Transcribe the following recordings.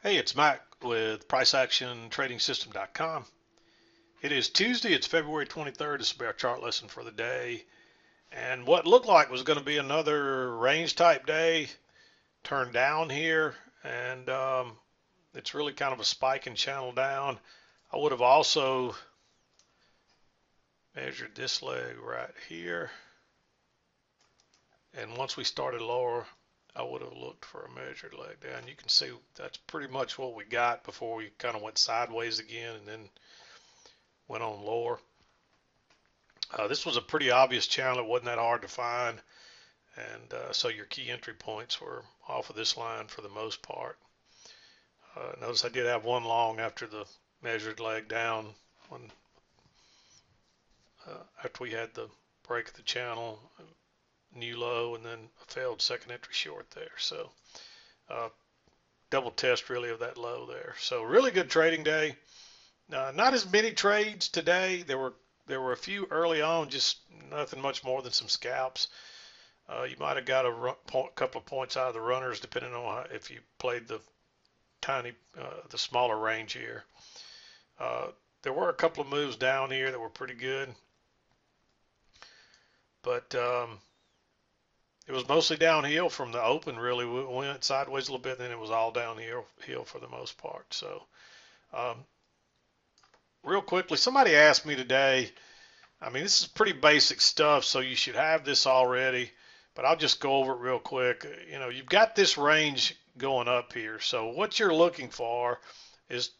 Hey, it's Mack with PriceActionTradingSystem.com. It is Tuesday, it's February 23rd. This will be our chart lesson for the day. And what looked like was going to be another range type day turned down here. And it's really kind of a spike and channel down. I would have also measured this leg right here. And once we started lower, I would have looked for a measured leg down. You can see that's pretty much what we got before we kind of went sideways again and then went on lower. This was a pretty obvious channel. It wasn't that hard to find. And so your key entry points were off of this line for the most part. Notice I did have one long after the measured leg down when after we had the break of the channel, new low, and then a failed second entry short there. So double test really of that low there. So really good trading day. Not as many trades today. There were a few early on, just nothing much more than some scalps. You might have got a couple of points out of the runners, depending on if you played the the smaller range here. There were a couple of moves down here that were pretty good, but it was mostly downhill from the open. Really, we went sideways a little bit, and then it was all downhill for the most part. So, real quickly, somebody asked me today. I mean, this is pretty basic stuff, so you should have this already, but I'll just go over it real quick. You know, you've got this range going up here. So what you're looking for is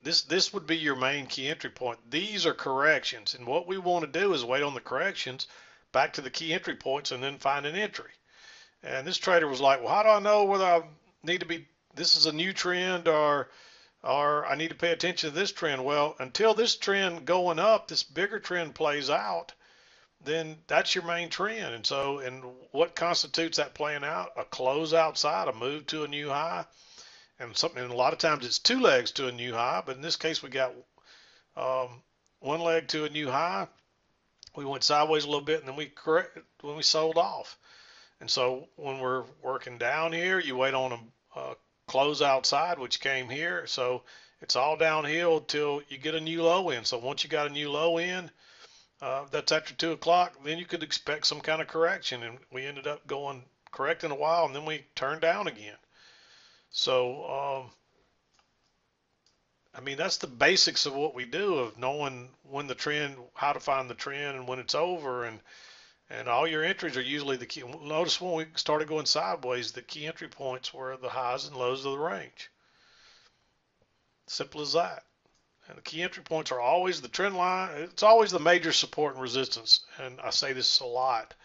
this would be your main key entry point. These are corrections, and what we want to do is wait on the corrections back to the key entry points and then find an entry. And this trader was like, well, how do I know whether I need to be, this is a new trend or I need to pay attention to this trend? Well, until this trend going up, this bigger trend plays out, then that's your main trend. And so, and what constitutes that playing out? A close outside, a move to a new high, and something. And a lot of times it's two legs to a new high, but in this case we got one leg to a new high. We went sideways a little bit, and then when we sold off. And so when we're working down here, you wait on a close outside, which came here. So it's all downhill till you get a new low in. So once you got a new low in, that's after 2 o'clock, then you could expect some kind of correction. And we ended up going correcting a while, and then we turned down again. So, I mean, that's the basics of what we do, of knowing when the trend, how to find the trend and when it's over. And all your entries are usually the key. Notice when we started going sideways, the key entry points were the highs and lows of the range. Simple as that. And the key entry points are always the trend line. It's always the major support and resistance. And I say this a lot.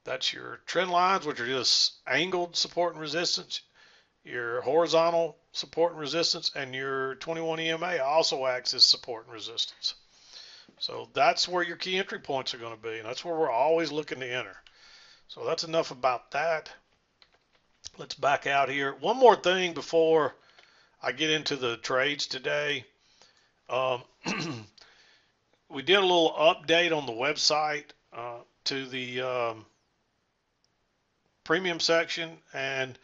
That's your trend lines, which are just angled support and resistance. Your horizontal support and resistance, and your 21 EMA also acts as support and resistance. So that's where your key entry points are going to be, and that's where we're always looking to enter. So that's enough about that. Let's back out here. One more thing before I get into the trades today. We did a little update on the website to the premium section, and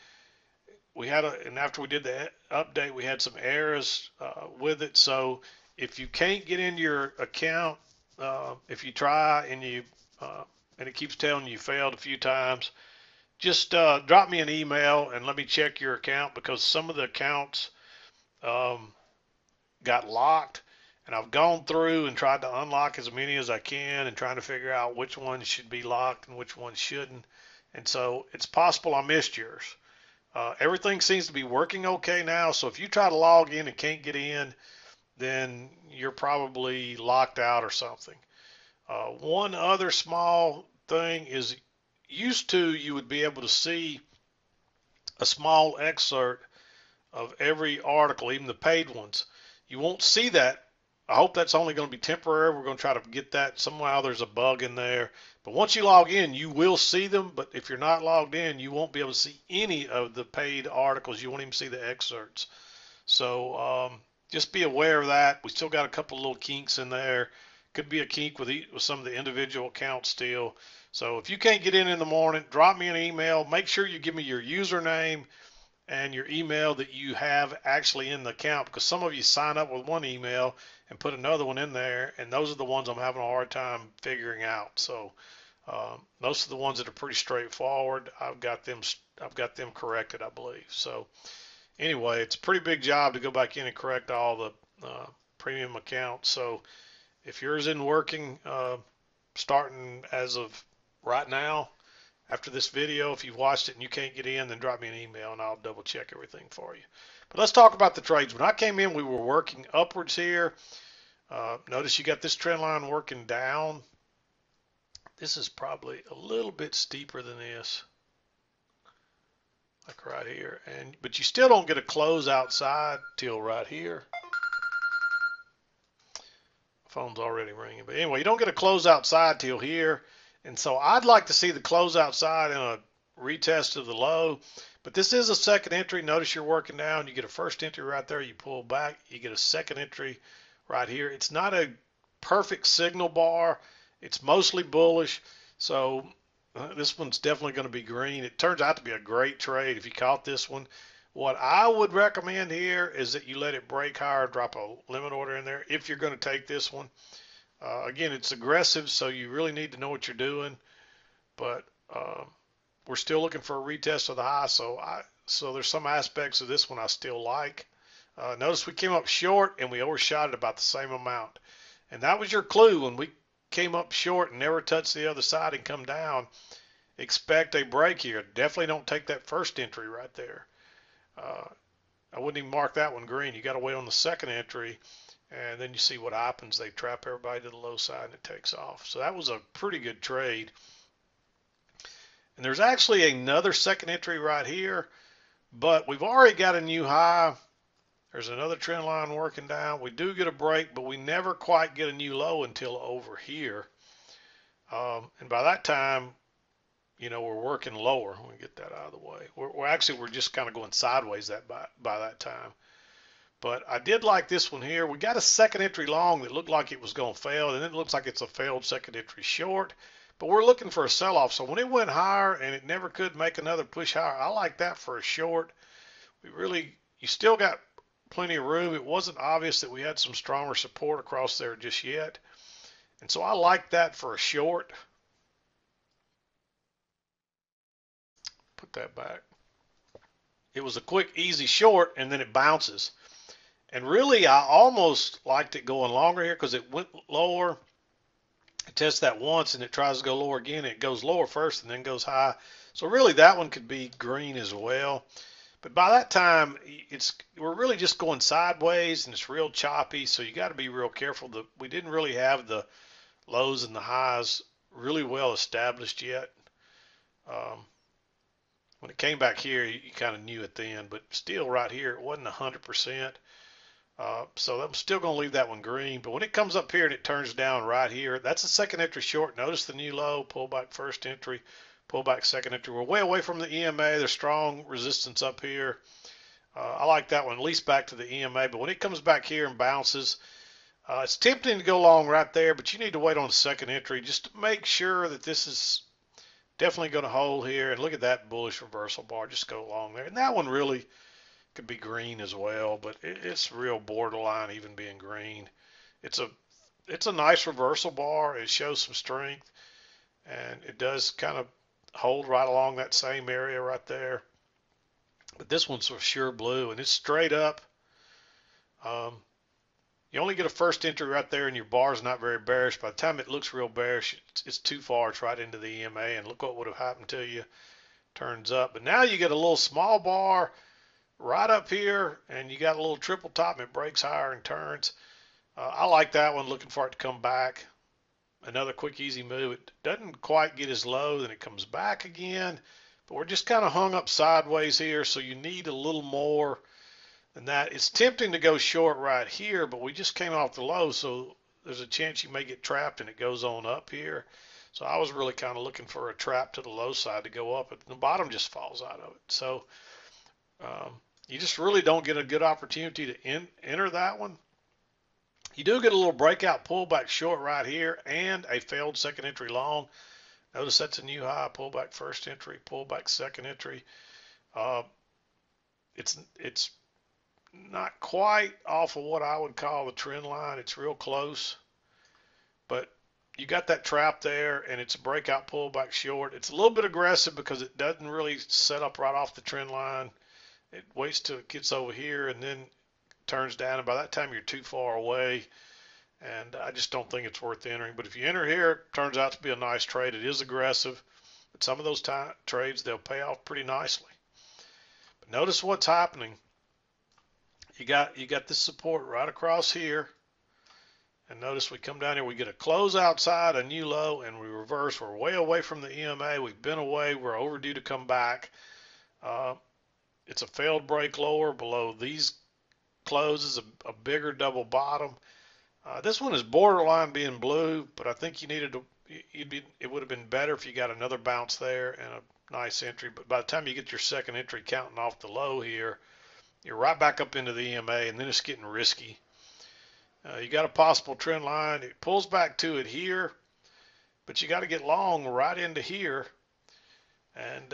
we had and after we did the update, we had some errors with it. So if you can't get into your account, if you try and and it keeps telling you failed a few times, just drop me an email and let me check your account, because some of the accounts got locked, and I've gone through and tried to unlock as many as I can and trying to figure out which ones should be locked and which ones shouldn't. And so it's possible I missed yours. Everything seems to be working okay now. So if you try to log in and can't get in, then you're probably locked out or something. One other small thing is, used to you would be able to see a small excerpt of every article, even the paid ones. You won't see that. I hope that's only going to be temporary. We're going to try to get that. Somehow there's a bug in there. But once you log in, you will see them. But if you're not logged in, you won't be able to see any of the paid articles. You won't even see the excerpts. So just be aware of that. We still got a couple of little kinks in there. Could be a kink with some of the individual accounts still. So if you can't get in the morning, drop me an email. Make sure you give me your username and your email that you have actually in the account, because some of you sign up with one email and put another one in there, and those are the ones I'm having a hard time figuring out. So most of the ones that are pretty straightforward, I've got them corrected, I believe. So anyway, it's a pretty big job to go back in and correct all the premium accounts. So if yours isn't working, starting as of right now, after this video, if you've watched it and you can't get in, then drop me an email and I'll double check everything for you. But let's talk about the trades. When I came in, we were working upwards here. Notice you got this trend line working down. This is probably a little bit steeper than this, like right here. But you still don't get a close outside till right here. Phone's already ringing. But anyway, you don't get a close outside till here. And so I'd like to see the close outside in a retest of the low. But this is a second entry. Notice you're working down. You get a first entry right there. You pull back. You get a second entry right here. It's not a perfect signal bar. It's mostly bullish. So this one's definitely going to be green. It turns out to be a great trade if you caught this one. What I would recommend here is that you let it break higher, drop a limit order in there if you're going to take this one. Again, it's aggressive, so you really need to know what you're doing. But we're still looking for a retest of the high, so there's some aspects of this one I still like. Notice we came up short and we overshot it about the same amount. And that was your clue. When we came up short and never touched the other side and come down, expect a break here. Definitely don't take that first entry right there. I wouldn't even mark that one green. You got to wait on the second entry, and then you see what happens. They trap everybody to the low side and it takes off. So that was a pretty good trade. And there's actually another second entry right here, but we've already got a new high. There's another trend line working down. We do get a break, but we never quite get a new low until over here. And by that time, you know, we're working lower. Let me get that out of the way. We're just kind of going sideways by that time. But I did like this one here. We got a second entry long that looked like it was going to fail, and it looks like it's a failed second entry short. But we're looking for a sell-off. So when it went higher and it never could make another push higher, I like that for a short. You still got plenty of room. It wasn't obvious that we had some stronger support across there just yet. And so I like that for a short. Put that back. It was a quick, easy short, and then it bounces. And really, I almost liked it going longer here because it went lower. It tests that once, and it tries to go lower again. It goes lower first and then goes high. So really, that one could be green as well. But by that time, we're really just going sideways, and it's real choppy. So you got to be real careful. We didn't really have the lows and the highs really well established yet. When it came back here, you kind of knew it then, but still right here, it wasn't 100%. So I'm still going to leave that one green. But when it comes up here and it turns down right here, that's a second entry short. Notice the new low, pull back first entry, pull back second entry. We're way away from the EMA. There's strong resistance up here. I like that one, at least back to the EMA. But when it comes back here and bounces, it's tempting to go long right there, but you need to wait on the second entry just to make sure that this is definitely going to hold here. And look at that bullish reversal bar. Just go along there. And that one really could be green as well, but it's real borderline even being green. It's a nice reversal bar. It shows some strength, and it does kind of hold right along that same area right there. But this one's for sure blue, and it's straight up. You only get a first entry right there, and your bar's not very bearish. By the time it looks real bearish, it's too far. It's right into the EMA, and look what would have happened to you. Turns up. But now you get a little small bar right up here, and you got a little triple top, and it breaks higher and turns. I like that one, looking for it to come back. Another quick, easy move. It doesn't quite get as low, then it comes back again. But we're just kind of hung up sideways here, so you need a little more than that. It's tempting to go short right here, but we just came off the low, so there's a chance you may get trapped and it goes on up here. So I was really kind of looking for a trap to the low side to go up, and the bottom just falls out of it. So you just really don't get a good opportunity to enter that one. You do get a little breakout pullback short right here and a failed second entry long. Notice that's a new high. Pullback first entry, pullback second entry. it's not quite off of what I would call the trend line. It's real close, but you got that trap there, and it's a breakout pullback short. It's a little bit aggressive because it doesn't really set up right off the trend line. It waits till it gets over here and then turns down, and by that time you're too far away, and I just don't think it's worth entering. But if you enter here, it turns out to be a nice trade. It is aggressive, but some of those trades, they'll pay off pretty nicely. But notice what's happening. You got this support right across here, and notice we come down here, we get a close outside, a new low, and we reverse. We're way away from the EMA. We've been away. We're overdue to come back. It's a failed break lower below these closes, a bigger double bottom. This one is borderline being blue, but I think you needed to. It would have been better if you got another bounce there and a nice entry. But by the time you get your second entry counting off the low here, you're right back up into the EMA, and then it's getting risky. You got a possible trend line. It pulls back to it here, but you got to get long right into here, and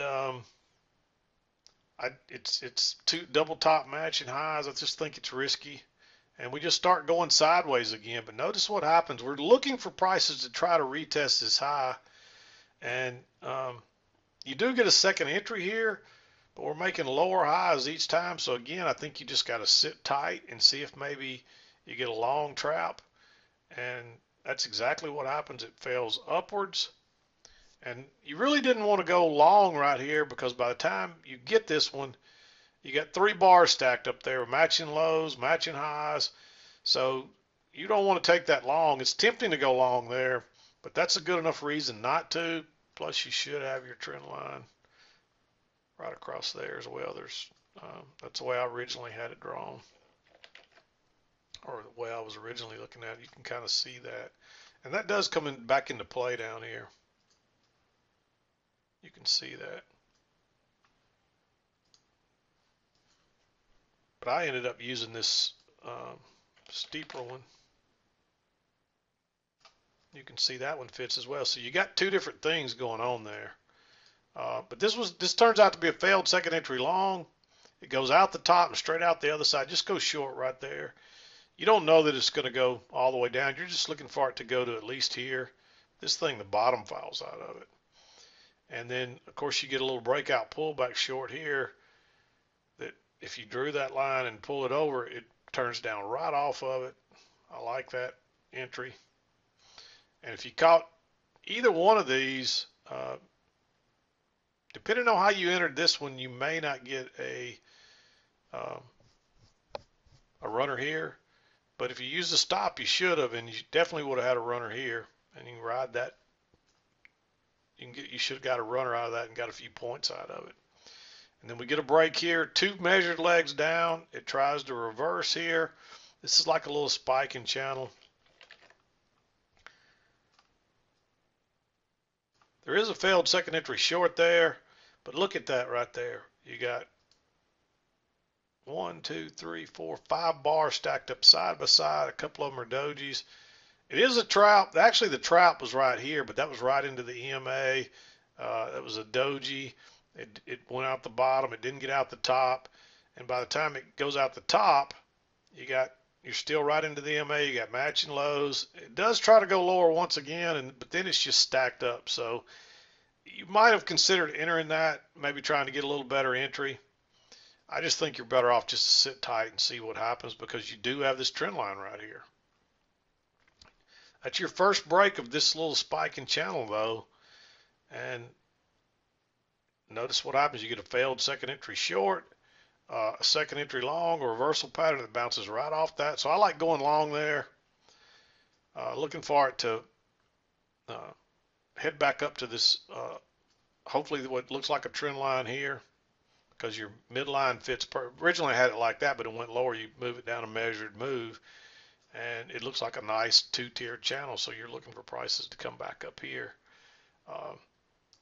it's two double top matching highs. I just think it's risky, and we just start going sideways again. But notice what happens. We're looking for prices to try to retest this high, and you do get a second entry here, but we're making lower highs each time. So again, I think you just got to sit tight and see if maybe you get a long trap, and that's exactly what happens. It fails upwards, and you really didn't want to go long right here, because by the time you get this one, you got 3 bars stacked up there, matching lows, matching highs. So you don't want to take that long. It's tempting to go long there, but that's a good enough reason not to. Plus, you should have your trend line right across there as well. That's the way I originally had it drawn, or the way I was originally looking at it. You can kind of see that. And that does come back into play down here. You can see that. But I ended up using this steeper one. You can see that one fits as well. So you got two different things going on there. But this turns out to be a failed second entry long. It goes out the top and straight out the other side. Just go short right there. You don't know that it's going to go all the way down. You're just looking for it to go to at least here. This thing, the bottom falls out of it. And then, of course, you get a little breakout pullback short here that if you drew that line and pull it over, it turns down right off of it. I like that entry. And if you caught either one of these, depending on how you entered this one, you may not get a runner here. But if you use the stop, you should have, and you definitely would have had a runner here. And you can ride that. You should have got a runner out of that and got a few points out of it. And then we get a break here, 2 measured legs down. It tries to reverse here. This is like a little spiking channel. There is a failed second entry short there, but look at that right there. You got 1, 2, 3, 4, 5 bars stacked up side by side. A couple of them are dojis. It is a trap. Actually, the trap was right here, but that was right into the EMA. That was a doji. It went out the bottom. It didn't get out the top. And by the time it goes out the top, you're still right into the EMA. You got matching lows. It does try to go lower once again, but then it's just stacked up. So you might have considered entering that, maybe trying to get a little better entry. I just think you're better off just to sit tight and see what happens, because you do have this trend line right here. That's your first break of this little spiking channel, though. And notice what happens. You get a failed second entry short, a second entry long, a reversal pattern that bounces right off that. So I like going long there. Looking for it to head back up to this, hopefully what looks like a trend line here, because your midline fits. Originally I had it like that, but it went lower. You move it down a measured move, and it looks like a nice 2-tiered channel. So you're looking for prices to come back up here.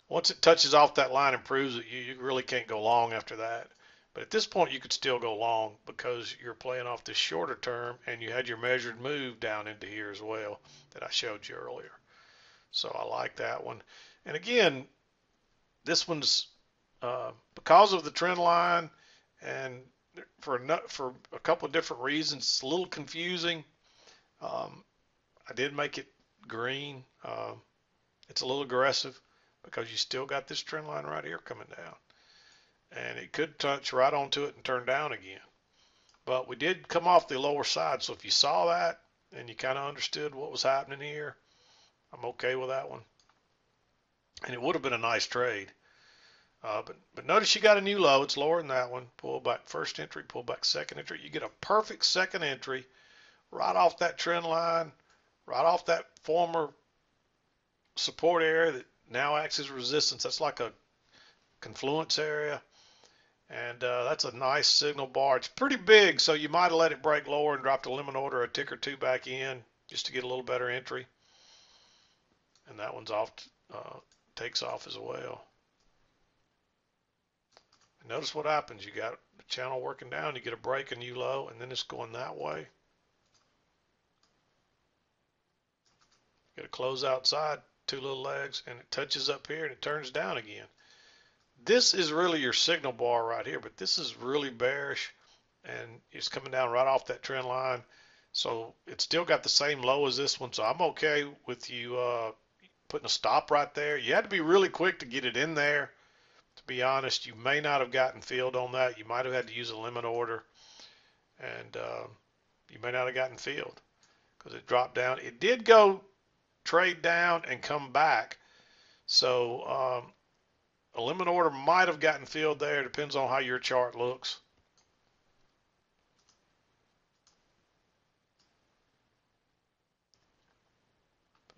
Once it touches off that line and proves it, you really can't go long after that. But at this point, you could still go long because you're playing off this shorter term, and you had your measured move down into here as well that I showed you earlier. So I like that one. And again, this one's because of the trend line and for a couple of different reasons, it's a little confusing. Um, I did make it green. It's a little aggressive because you still got this trend line right here coming down, and it could touch right onto it and turn down again. But we did come off the lower side, so if you saw that and you kind of understood what was happening here, I'm okay with that one. And it would have been a nice trade. But notice you got a new low. It's lower than that one. Pull back first entry, pull back second entry. You get a perfect second entry right off that trend line, right off that former support area that now acts as resistance. That's like a confluence area. And that's a nice signal bar. It's pretty big, so you might have let it break lower and dropped a limit order a tick or two back in just to get a little better entry. And that one's off, takes off as well. And notice what happens. You got the channel working down, you get a break, a new low, and then it's going that way. Get a close outside, two little legs, and it touches up here and it turns down again. This is really your signal bar right here, but this is really bearish, and it's coming down right off that trend line. So it's still got the same low as this one, so I'm okay with you putting a stop right there. You had to be really quick to get it in there. To be honest, you may not have gotten filled on that. You might have had to use a limit order, and you may not have gotten filled because it dropped down. It did go trade down and come back. So a limit order might have gotten filled there. Depends on how your chart looks.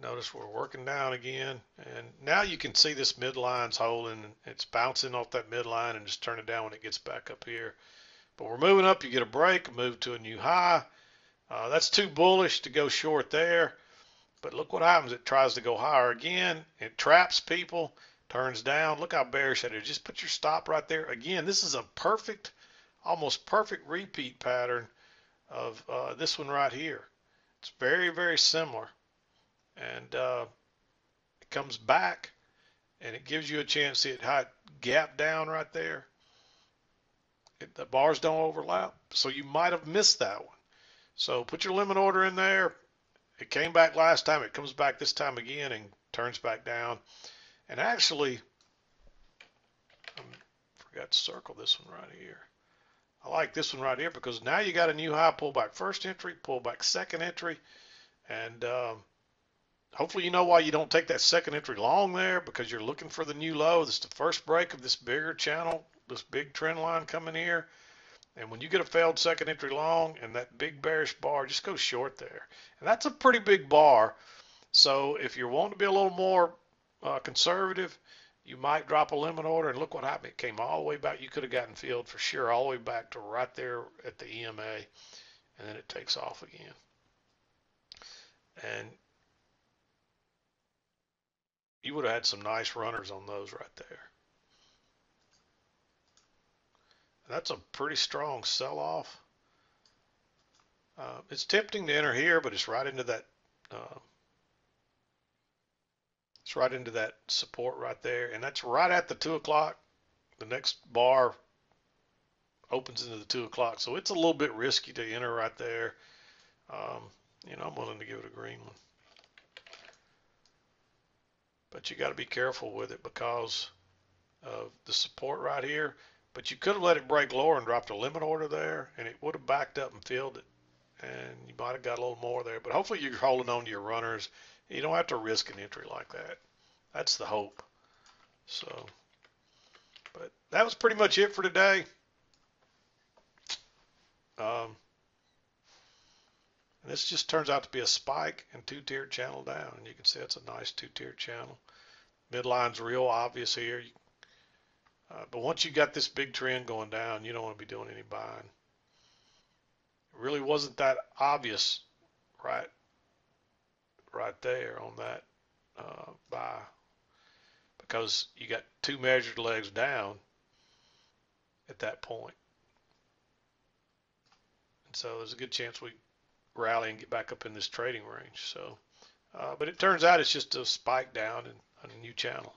Notice we're working down again, and now you can see this midline's holding. It's bouncing off that midline and just turning down when it gets back up here. But we're moving up. You get a break, move to a new high. That's too bullish to go short there. But look what happens. It tries to go higher again. It traps people, turns down. Look how bearish that is. Just put your stop right there. Again, this is a perfect, almost perfect repeat pattern of this one right here. It's very, very similar. And it comes back, and it gives you a chance to see how it gap down right there. The bars don't overlap, so you might have missed that one. So put your limit order in there. It came back last time. It comes back this time again and turns back down. And actually, I forgot to circle this one right here. I like this one right here because now you got a new high, pull back first entry, pull back second entry, and hopefully you know why you don't take that second entry long there, because you're looking for the new low. This is the first break of this bigger channel, this big trend line coming here. And when you get a failed second entry long and that big bearish bar, just go short there. And that's a pretty big bar. So if you're wanting to be a little more conservative, you might drop a limit order. And look what happened. It came all the way back. You could have gotten filled for sure, all the way back to right there at the EMA. And then it takes off again. And you would have had some nice runners on those right there. And that's a pretty strong sell-off. It's tempting to enter here, but it's right into that. It's right into that support right there, and that's right at the 2 o'clock. The next bar opens into the 2 o'clock, so it's a little bit risky to enter right there. I'm willing to give it a green one. But you got to be careful with it because of the support right here. But you could have let it break lower and dropped a limit order there, and it would have backed up and filled it, and you might have got a little more there. But hopefully you're holding on to your runners. You don't have to risk an entry like that. That's the hope. So, but that was pretty much it for today. And this just turns out to be a spike and two-tiered channel down. And you can see it's a nice two-tiered channel. Midline's real obvious here. But once you got this big trend going down, you don't want to be doing any buying. It really wasn't that obvious right there on that buy, because you got two measured legs down at that point. And so there's a good chance we rally and get back up in this trading range. So, but it turns out it's just a spike down on a new channel.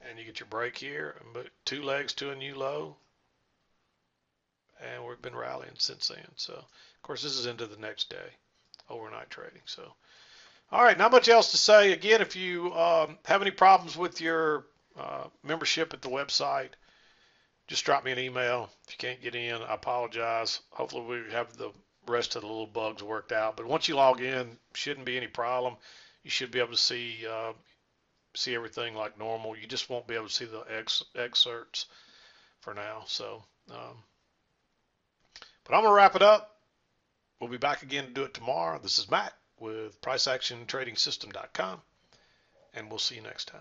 And you get your break here, and two legs to a new low. and we've been rallying since then. So, of course, this is into the next day, overnight trading. So, all right, not much else to say. Again, if you have any problems with your membership at the website, just drop me an email. If you can't get in, I apologize. Hopefully, we have the rest of the little bugs worked out. But once you log in, shouldn't be any problem. You should be able to see everything like normal. You just won't be able to see the excerpts for now. So, but I'm gonna wrap it up. We'll be back again to do it tomorrow. This is Matt with PriceActionTradingSystem.com, and we'll see you next time.